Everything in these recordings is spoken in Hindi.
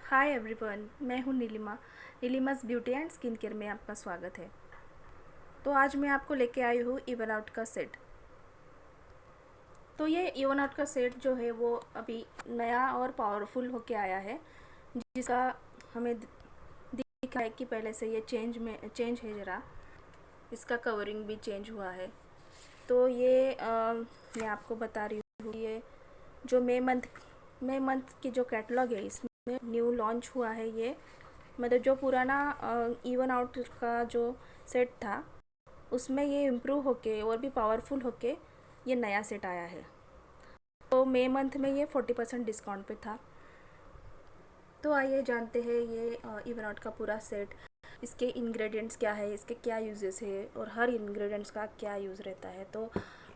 हाय एवरीवन, मैं हूँ Neelima. Neelima's beauty and skin care में आपका स्वागत है। तो आज मैं आपको लेके आई हूँ इवन आउट का सेट। तो ये इवन आउट का सेट जो है वो अभी नया और पावरफुल होके आया है, जिसका हमें दिखा है कि पहले से ये चेंज है ज़रा। इसका कवरिंग भी चेंज हुआ है। तो ये मैं आपको बता रही हूँ, ये जो मई मंथ की जो कैटलॉग है इसमें न्यू लॉन्च हुआ है। ये मतलब जो पुराना इवन आउट का जो सेट था उसमें ये इम्प्रूव होके और भी पावरफुल होके ये नया सेट आया है। तो मई मंथ में ये 40% डिस्काउंट पे था। तो आइए जानते हैं ये इवन आउट का पूरा सेट, इसके इंग्रेडिएंट्स क्या है, इसके क्या यूजेस है और हर इंग्रेडिएंट्स का क्या यूज़ रहता है। तो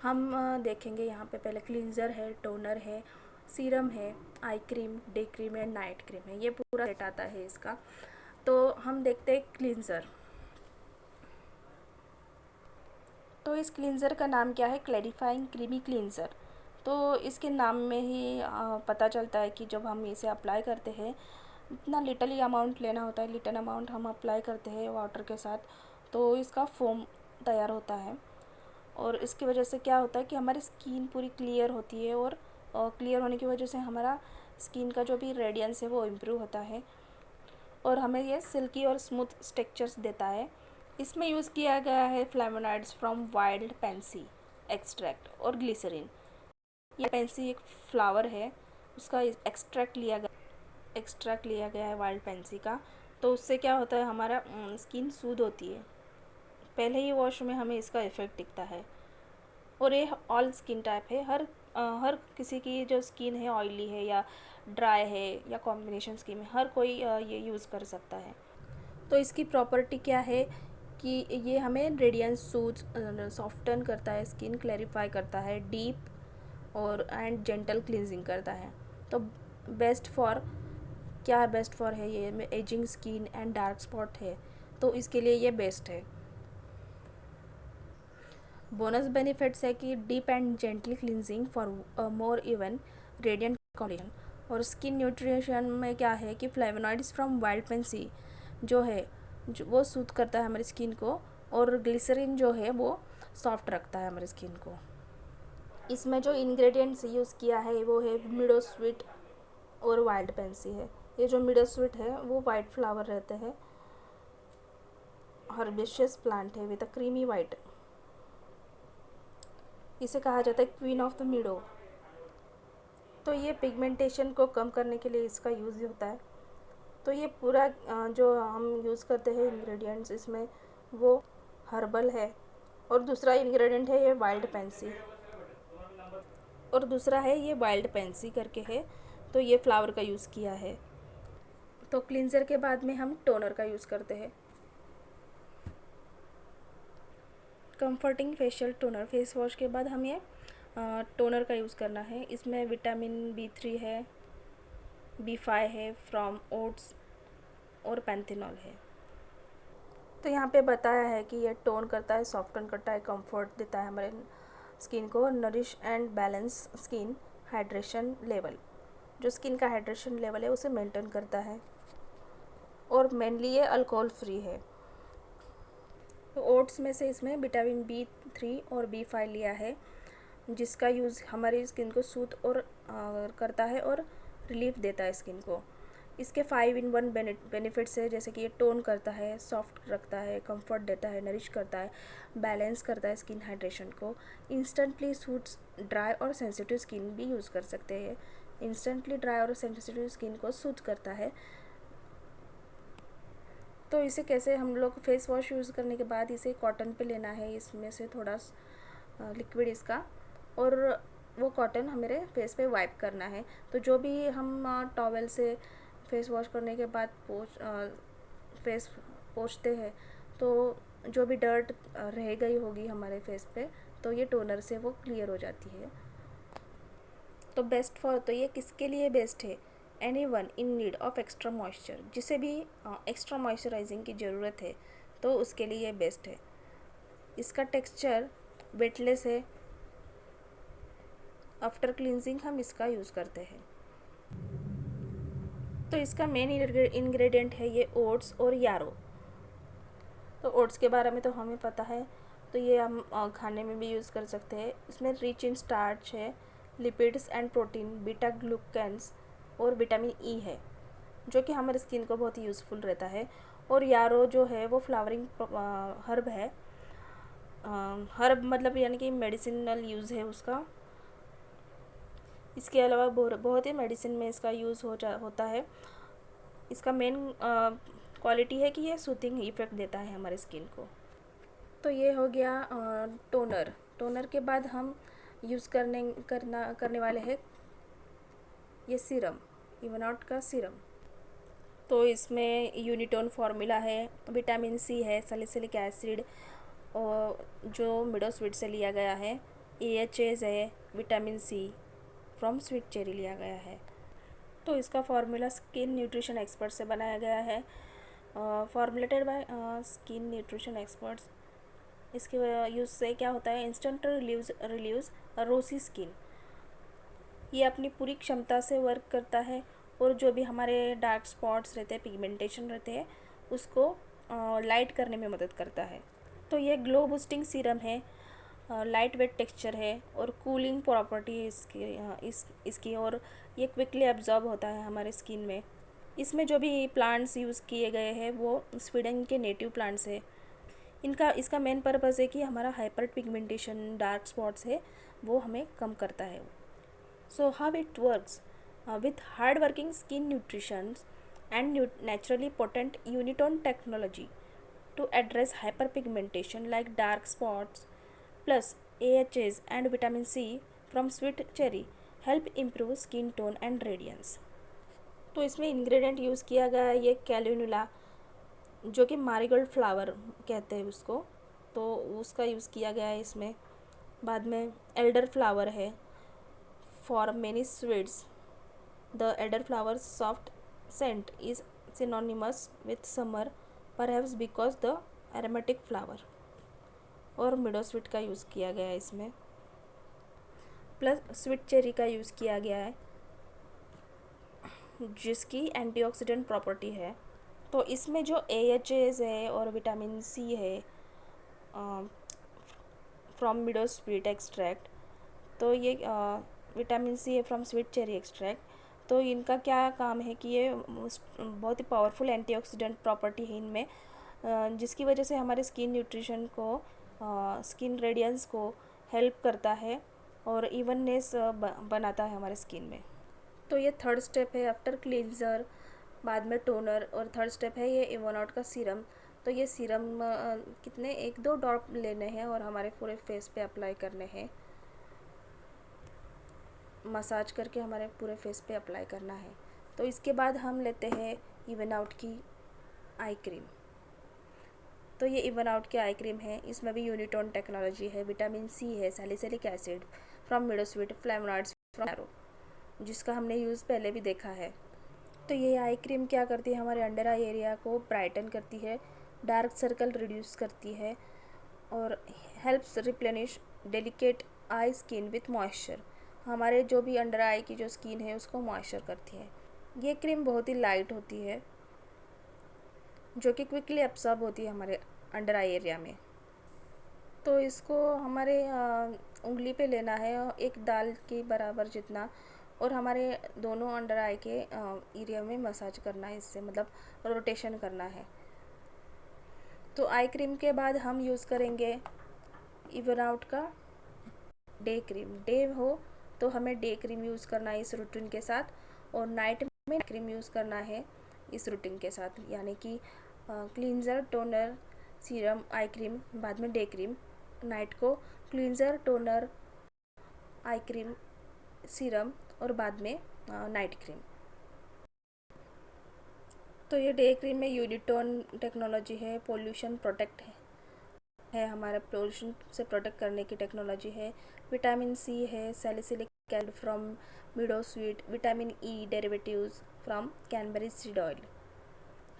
हम देखेंगे यहाँ पे पहले क्लींजर है, टोनर है, सीरम है, eye cream, day cream and night cream है। ये पूरा सेट आता है इसका। तो हम देखते हैं क्लींजर। तो इस क्लींज़र का नाम क्या है? Clarifying creamy cleanser. तो इसके नाम में ही पता चलता है कि जब हम इसे अप्लाई करते हैं इतना लिटल ही अमाउंट लेना होता है, लिटल अमाउंट हम अप्लाई करते हैं वाटर के साथ, तो इसका फोम तैयार होता है। और इसकी वजह से क्या होता है कि हमारी स्किन पूरी क्लियर होती है और क्लियर होने की वजह से हमारा स्किन का जो भी रेडियंस है वो इम्प्रूव होता है और हमें ये सिल्की और स्मूथ टेक्सचर्स देता है। इसमें यूज़ किया गया है flavonoids from wild Pence extract और ग्लिसरीन। ये पेंसी एक फ्लावर है, उसका एक्सट्रैक्ट लिया गया है वाइल्ड पेंसी का। तो उससे क्या होता है, हमारा स्किन सूद होती है। पहले ही वॉश में हमें इसका इफ़ेक्ट दिखता है। और ये ऑल स्किन टाइप है, हर किसी की जो स्किन है ऑयली है या ड्राई है या कॉम्बिनेशन स्किन है, हर कोई ये यूज़ कर सकता है। तो इसकी प्रॉपर्टी क्या है कि ये हमें रेडियंस सूट सॉफ्टन करता है, स्किन क्लैरिफाई करता है, डीप और एंड जेंटल क्लींजिंग करता है। तो बेस्ट फॉर है ये ageing skin and dark spot है, तो इसके लिए ये बेस्ट है। बोनस बेनिफिट्स है कि deep and gentle cleansing for more even radiant combination. और स्किन न्यूट्रिशन में क्या है कि फ्लेवोनॉइड्स फ्रॉम वाइल्ड पेंसी जो है वो सूट करता है हमारी स्किन को, और ग्लिसरीन जो है वो सॉफ्ट रखता है हमारी स्किन को। इसमें जो इंग्रेडिएंट्स यूज़ किया है वो है मिडो स्वीट और वाइल्ड पेंसी है। ये जो मिडो स्वीट है वो वाइट फ्लावर रहते हैं, हर्बेशियस प्लांट है विद अ क्रीमी वाइट। इसे कहा जाता है क्वीन ऑफ द मिडो। तो ये पिगमेंटेशन को कम करने के लिए इसका यूज़ होता है। तो ये पूरा जो हम यूज़ करते हैं इंग्रेडिएंट्स इसमें वो हर्बल है। और दूसरा इंग्रेडिएंट है ये वाइल्ड पेंसी करके है। तो ये फ्लावर का यूज़ किया है। तो क्लींजर के बाद में हम टोनर का यूज़ करते हैं। Comforting facial toner, face wash के बाद हम ये टोनर का यूज़ करना है। इसमें विटामिन B3 है, B5 है फ्रॉम ओट्स और पैंथेनॉल है। तो यहाँ पे बताया है कि ये टोन करता है, सॉफ्टन करता है, कंफर्ट देता है हमारे स्किन को, nourish and balance skin hydration level. जो स्किन का हाइड्रेशन लेवल है उसे मेंटेन करता है। और मेनली ये अल्कोहल फ्री है। तो ओट्स में से इसमें विटामिन B3 और B5 लिया है, जिसका यूज़ हमारी स्किन को सूट और करता है और रिलीफ देता है स्किन को। इसके 5-in-1 बेनिफिट्स है, जैसे कि ये टोन करता है, सॉफ्ट रखता है, कंफर्ट देता है, नरिश करता है, बैलेंस करता है स्किन हाइड्रेशन को, इंस्टेंटली सूट्स ड्राई और सेंसिटिव स्किन भी यूज़ कर सकते हैं। इंस्टेंटली ड्राई और सेंसिटिव स्किन को सूट करता है। तो इसे कैसे हम लोग फेस वॉश यूज़ करने के बाद इसे कॉटन पे लेना है, इसमें से थोड़ा लिक्विड इसका, और वो कॉटन हमारे फेस पे वाइप करना है। तो जो भी हम टॉवेल से फेस वॉश करने के बाद फेस पोंछते हैं, तो जो भी डर्ट रह गई होगी हमारे फेस पे, तो ये टोनर से वो क्लियर हो जाती है। तो ये किसके लिए बेस्ट है? Anyone in need of extra moisture, जिसे भी एक्स्ट्रा मॉइस्चराइजिंग की ज़रूरत है तो उसके लिए ये बेस्ट है। इसका टेक्सचर वेटलेस है। आफ्टर क्लींजिंग हम इसका यूज़ करते हैं। तो इसका मेन इंग्रेडिएंट है ये ओट्स और यारो। तो ओट्स के बारे में तो हमें पता है, तो ये हम खाने में भी यूज़ कर सकते हैं। इसमें रिच इन स्टार्च है, lipids and protein, beta glucans और विटामिन ई है, जो कि हमारे स्किन को बहुत ही यूज़फुल रहता है। और यारो जो है वो फ्लावरिंग हर्ब है। हर्ब मतलब यानी कि मेडिसिनल यूज़ है उसका। इसके अलावा बहुत ही मेडिसिन में इसका यूज़ होता है। इसका मेन क्वालिटी है कि ये सूथिंग इफ़ेक्ट देता है हमारे स्किन को। तो ये हो गया टोनर। टोनर के बाद हम यूज़ करने वाले हैं ये सीरम, इवन आउट का सीरम। तो इसमें यूनिटोन फार्मूला है, विटामिन सी है, सैलिसिलिक एसिड और जो मिडो स्वीट से लिया गया है, AHAs है, vitamin C from sweet cherry लिया गया है। तो इसका फार्मूला स्किन न्यूट्रिशन एक्सपर्ट से बनाया गया है, formulated by skin nutrition experts. इसके यूज़ से क्या होता है, इंस्टेंट रिलीव्स रोसी स्किन। ये अपनी पूरी क्षमता से वर्क करता है और जो भी हमारे डार्क स्पॉट्स रहते हैं, पिगमेंटेशन रहते हैं, उसको लाइट करने में मदद करता है। तो ये ग्लो बूस्टिंग सीरम है, लाइट वेट टेक्सचर है और कूलिंग प्रॉपर्टी है इसकी और ये क्विकली एब्जॉर्ब होता है हमारे स्किन में। इसमें जो भी प्लांट्स यूज़ किए गए हैं वो स्वीडन के नेटिव प्लांट्स है। इसका मेन पर्पज़ है कि हमारा हाइपर पिगमेंटेशन डार्क स्पॉट्स है वो हमें कम करता है। So how it works with hard working skin nutrition and naturally potent unitone technology to address hyperpigmentation like dark spots, plus AHAs and vitamin C from sweet cherry help improve skin tone and radiance। तो इसमें इंग्रेडिएंट यूज़ किया गया है ये कैल्यूनुला, जो कि मारीगोल्ड फ्लावर कहते हैं उसको, तो उसका यूज़ किया गया है इसमें। बाद में एल्डर फ्लावर है, for many sweets the Elder flower soft scent is synonymous with summer, perhaps because the aromatic flower। और मिडो स्वीट का यूज़ किया गया है इसमें, प्लस स्वीट चेरी का यूज़ किया गया है जिसकी एंटीऑक्सीडेंट प्रॉपर्टी है। तो इसमें जो AHAs है और विटामिन सी है फ्रॉम मिडो स्वीट एक्सट्रैक्ट, तो ये विटामिन सी है फ्रॉम स्वीट चेरी एक्सट्रैक्ट। तो इनका क्या काम है कि ये बहुत ही पावरफुल एंटीऑक्सीडेंट प्रॉपर्टी है इनमें, जिसकी वजह से हमारे स्किन न्यूट्रिशन को, स्किन रेडियंस को हेल्प करता है और इवननेस बनाता है हमारे स्किन में। तो ये थर्ड स्टेप है आफ्टर क्लींजर, बाद में टोनर, और थर्ड स्टेप है ये इवन आउट का सीरम। तो ये सीरम कितने 1-2 ड्रॉप लेने हैं और हमारे पूरे फेस पे अप्लाई करने हैं, मसाज करके हमारे पूरे फेस पे अप्लाई करना है। तो इसके बाद हम लेते हैं इवन आउट की आई क्रीम। तो ये इवन आउट की आई क्रीम है, इसमें भी यूनिटोन टेक्नोलॉजी है, विटामिन सी है, salicylic acid from meadowsweet, flavonoids from yarrow, जिसका हमने यूज़ पहले भी देखा है। तो ये आई क्रीम क्या करती है, हमारे अंडर आई एरिया को ब्राइटन करती है, डार्क सर्कल रिड्यूस करती है और helps replenish delicate I skin with moisture. हमारे जो भी अंडर आई की जो स्किन है उसको मॉइस्चर करती है। ये क्रीम बहुत ही लाइट होती है, जो कि क्विकली एब्सॉर्ब होती है हमारे अंडर आई एरिया में। तो इसको हमारे उंगली पे लेना है, एक दाल के बराबर जितना, और हमारे दोनों अंडर आई के एरिया में मसाज करना है, इससे मतलब रोटेशन करना है। तो आई क्रीम के बाद हम यूज़ करेंगे इवन आउट का डे क्रीम। डे हो तो हमें डे क्रीम यूज़ करना है इस रूटीन के साथ, और नाइट में क्रीम यूज़ करना है इस रूटीन के साथ, यानी कि cleanser, toner, serum, eye cream, बाद में डे क्रीम। नाइट को cleanser, toner, eye cream, serum और बाद में नाइट क्रीम। तो ये डे क्रीम में यूनिटोन टेक्नोलॉजी है, पोल्यूशन प्रोटेक्ट है हमारा पोल्यूशन से प्रोटेक्ट करने की टेक्नोलॉजी है, विटामिन सी है, salicylic acid from meadow sweet, vitamin E derivatives from cranberry seed oil.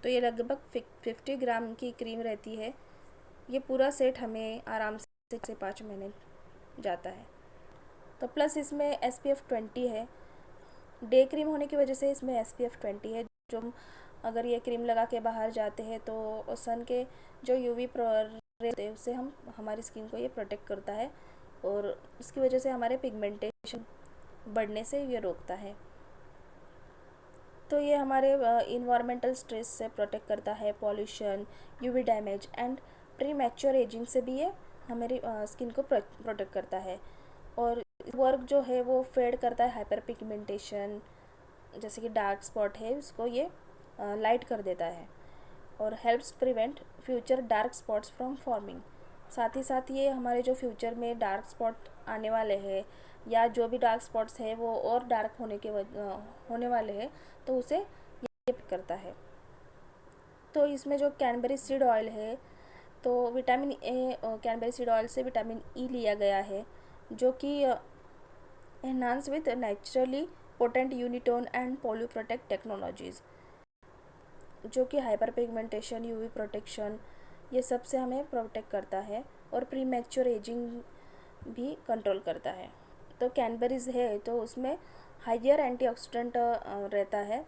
तो ये लगभग 50 ग्राम की क्रीम रहती है। ये पूरा सेट हमें आराम से 5 महीने जाता है। तो प्लस इसमें SPF 20 है, डे क्रीम होने की वजह से इसमें SPF 20 है, जो हम अगर ये क्रीम लगा के बाहर जाते हैं तो सन के जो यूवी रे होते हैं उससे हम हमारी स्किन को ये प्रोटेक्ट करता है और उसकी वजह से हमारे पिगमेंटेशन बढ़ने से ये रोकता है। तो ये हमारे इन्वायरमेंटल स्ट्रेस से प्रोटेक्ट करता है, pollution, UV damage and pre mature ageing से भी ये हमारी स्किन को प्रोटेक्ट करता है। और वर्क जो है वो फेड करता है हाइपर पिगमेंटेशन, जैसे कि डार्क स्पॉट है उसको ये लाइट कर देता है और helps prevent future dark spots from forming. साथ ही साथ ये हमारे जो फ्यूचर में डार्क स्पॉट आने वाले हैं या जो भी डार्क स्पॉट्स है वो और डार्क होने वाले हैं तो उसे ये करता है। तो इसमें जो कैनबेरी सीड ऑयल है तो vitamin A cranberry seed oil से विटामिन ई लिया गया है जो कि enhance with naturally potent Unitone and pollu protect technologies, जो कि हाइपर पिगमेंटेशन, यूवी प्रोटेक्शन ये सब से हमें प्रोटेक्ट करता है और प्री मैच्योर एजिंग भी कंट्रोल करता है। तो कैनबेरीज है तो उसमें हाइयर एंटीऑक्सीडेंट रहता है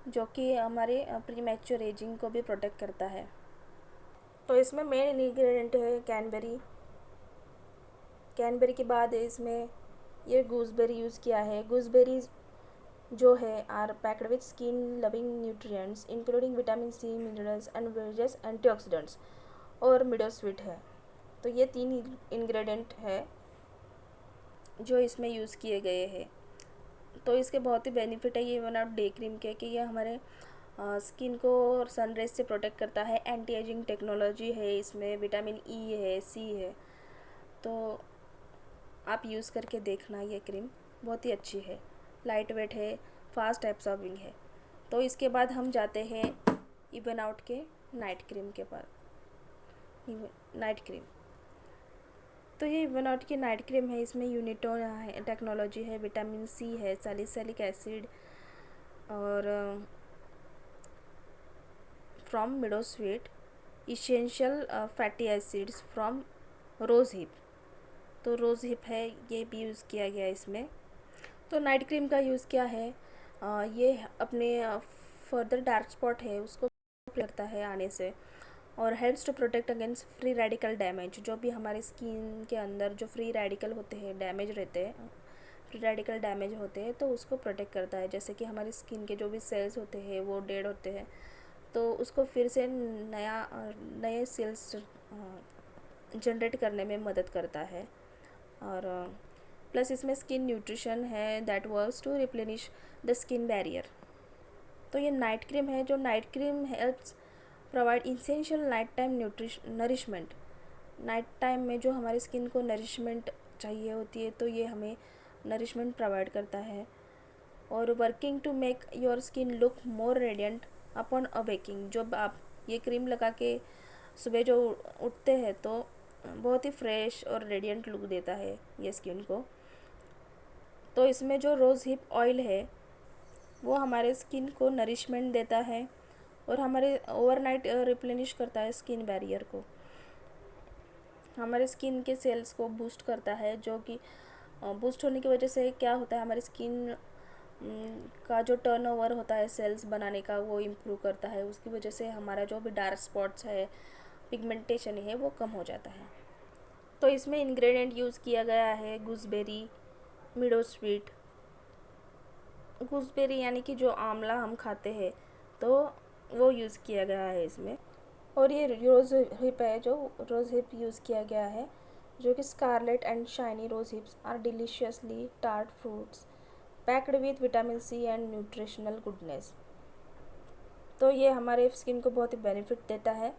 जो कि हमारे प्री मैच्योर एजिंग को भी प्रोटेक्ट करता है। तो इसमें मेन इंग्रेडिएंट है कैनबेरी। कैनबेरी के बाद इसमें ये गूसबेरी यूज़ किया है। गूसबेरीज जो है are packed with skin loving nutrients including vitamin C, minerals and various antioxidants और मिडो स्वीट है। तो ये 3 इंग्रेडिएंट है जो इसमें यूज़ किए गए हैं। तो इसके बहुत ही बेनिफिट है ये वन ऑफ डे क्रीम के कि ये हमारे स्किन को सनरेज से प्रोटेक्ट करता है, एंटी एजिंग टेक्नोलॉजी है इसमें, विटामिन ई है, सी है। तो आप यूज़ करके देखना, ये क्रीम बहुत ही अच्छी है, लाइट वेट है, फास्ट एब्सॉर्बिंग है। तो इसके बाद हम जाते हैं इवन आउट के नाइट क्रीम के पास। नाइट क्रीम तो ये इवन आउट की नाइट क्रीम है, इसमें यूनिटोन है टेक्नोलॉजी है, विटामिन सी है, सैलिसिलिक एसिड और from meadow sweet, essential fatty acids from rose hip. तो रोज़ हिप है ये भी यूज़ किया गया इसमें। तो नाइट क्रीम का यूज़ क्या है, ये अपने फर्दर डार्क स्पॉट है उसको करता है आने से और helps to protect against free radical damage. जो भी हमारी स्किन के अंदर जो फ्री रेडिकल होते हैं, डैमेज रहते हैं, फ्री रेडिकल डैमेज होते हैं तो उसको प्रोटेक्ट करता है। जैसे कि हमारी स्किन के जो भी सेल्स होते हैं वो डेड होते हैं तो उसको फिर से नए सेल्स जनरेट करने में मदद करता है। और प्लस इसमें स्किन न्यूट्रिशन है that works to replenish the skin barrier. तो ये नाइट क्रीम है, जो night cream helps provide essential night time nourishment. Night time में जो हमारी स्किन को नरिशमेंट चाहिए होती है तो ये हमें नरिशमेंट प्रोवाइड करता है। और working to make your skin look more radiant upon awakening. जब आप ये क्रीम लगा के सुबह जो उठते हैं तो बहुत ही फ्रेश और रेडियंट लुक देता है ये स्किन को। तो इसमें जो रोज़ हिप ऑयल है वो हमारे स्किन को नरिशमेंट देता है और हमारे ओवरनाइट रिप्लेनिश करता है स्किन बैरियर को, हमारे स्किन के सेल्स को बूस्ट करता है। जो कि बूस्ट होने की वजह से क्या होता है, हमारी स्किन का जो टर्नओवर होता है सेल्स बनाने का वो इम्प्रूव करता है। उसकी वजह से हमारा जो भी डार्क स्पॉट्स है, पिगमेंटेशन है वो कम हो जाता है। तो इसमें इंग्रेडिएंट यूज़ किया गया है गूसबेरी, मिडो स्वीट। गूसबेरी यानी कि जो आंवला हम खाते हैं तो वो यूज़ किया गया है इसमें। और ये रोज़ हिप है, जो रोज़ हिप यूज़ किया गया है, जो कि scarlet and shiny rose hips are deliciously tart fruits packed with vitamin C and nutritional goodness. तो ये हमारे स्किन को बहुत ही बेनिफिट देता है।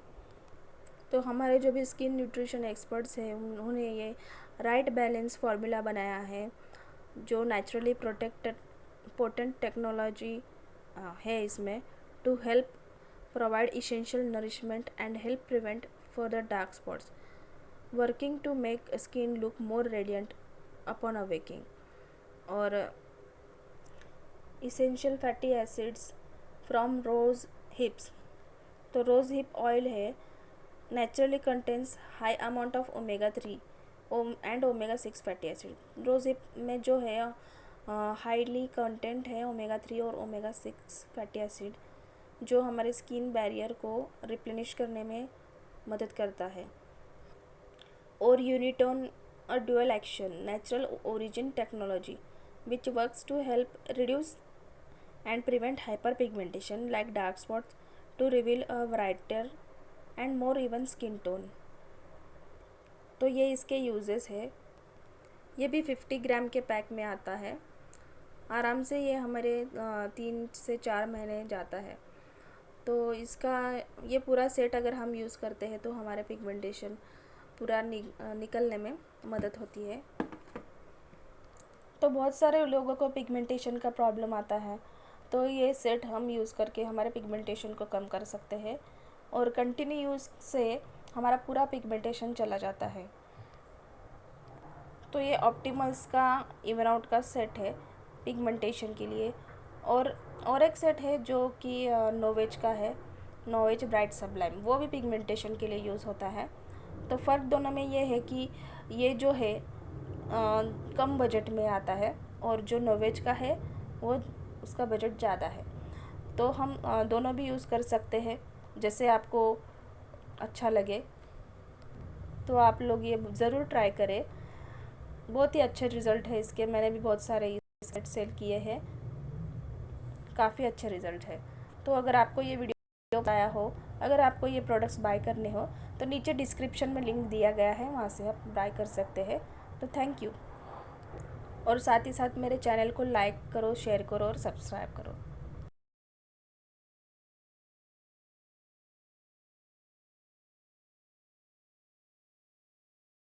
तो हमारे जो भी स्किन न्यूट्रिशन एक्सपर्ट्स हैं उन्होंने ये राइट बैलेंस फार्मूला बनाया है जो नेचुरली प्रोटेक्टेड पोटेंट टेक्नोलॉजी है इसमें, to help provide essential nourishment and help prevent further dark spots, working to make skin look more radiant upon awakening. और essential fatty acids from rose hips. तो रोज़ हिप ऑयल है naturally contains high amount of omega 3 and omega 6 fatty acid. Rose hip में जो है हाईली कंटेंट है ओमेगा 3 और ओमेगा 6 फैटी एसिड जो हमारे स्किन बैरियर को रिप्लेनिश करने में मदद करता है। और Unitone a dual action natural origin technology which works to help reduce and prevent hyperpigmentation like dark spots to reveal a brighter and more even skin tone। तो ये इसके यूजेस है। ये भी 50 ग्राम के पैक में आता है। आराम से ये हमारे 3 से 4 महीने जाता है। तो इसका ये पूरा सेट अगर हम यूज़ करते हैं तो हमारे पिगमेंटेशन पूरा निकलने में मदद होती है। तो बहुत सारे लोगों को पिगमेंटेशन का प्रॉब्लम आता है, तो ये सेट हम यूज़ करके हमारे पिगमेंटेशन को कम कर सकते हैं और कंटिन्यू यूज़ से हमारा पूरा पिगमेंटेशन चला जाता है। तो ये ऑप्टिमल्स का इवन आउट का सेट है पिगमेंटेशन के लिए। और एक सेट है जो कि नोवेज का है, नोवेज ब्राइट सबलाइम, वो भी पिगमेंटेशन के लिए यूज़ होता है। तो फ़र्क दोनों में ये है कि ये जो है कम बजट में आता है और जो नोवेज का है वो उसका बजट ज़्यादा है। तो हम दोनों भी यूज़ कर सकते हैं, जैसे आपको अच्छा लगे। तो आप लोग ये ज़रूर ट्राई करें, बहुत ही अच्छे रिज़ल्ट है इसके। मैंने भी बहुत सारे सेट सेल किए हैं, काफ़ी अच्छे रिज़ल्ट है। तो अगर आपको ये वीडियो आया हो, अगर आपको ये प्रोडक्ट्स बाय करने हो तो नीचे डिस्क्रिप्शन में लिंक दिया गया है, वहाँ से आप बाय कर सकते हैं। तो थैंक यू। और साथ ही साथ मेरे चैनल को लाइक करो, शेयर करो और सब्सक्राइब करो।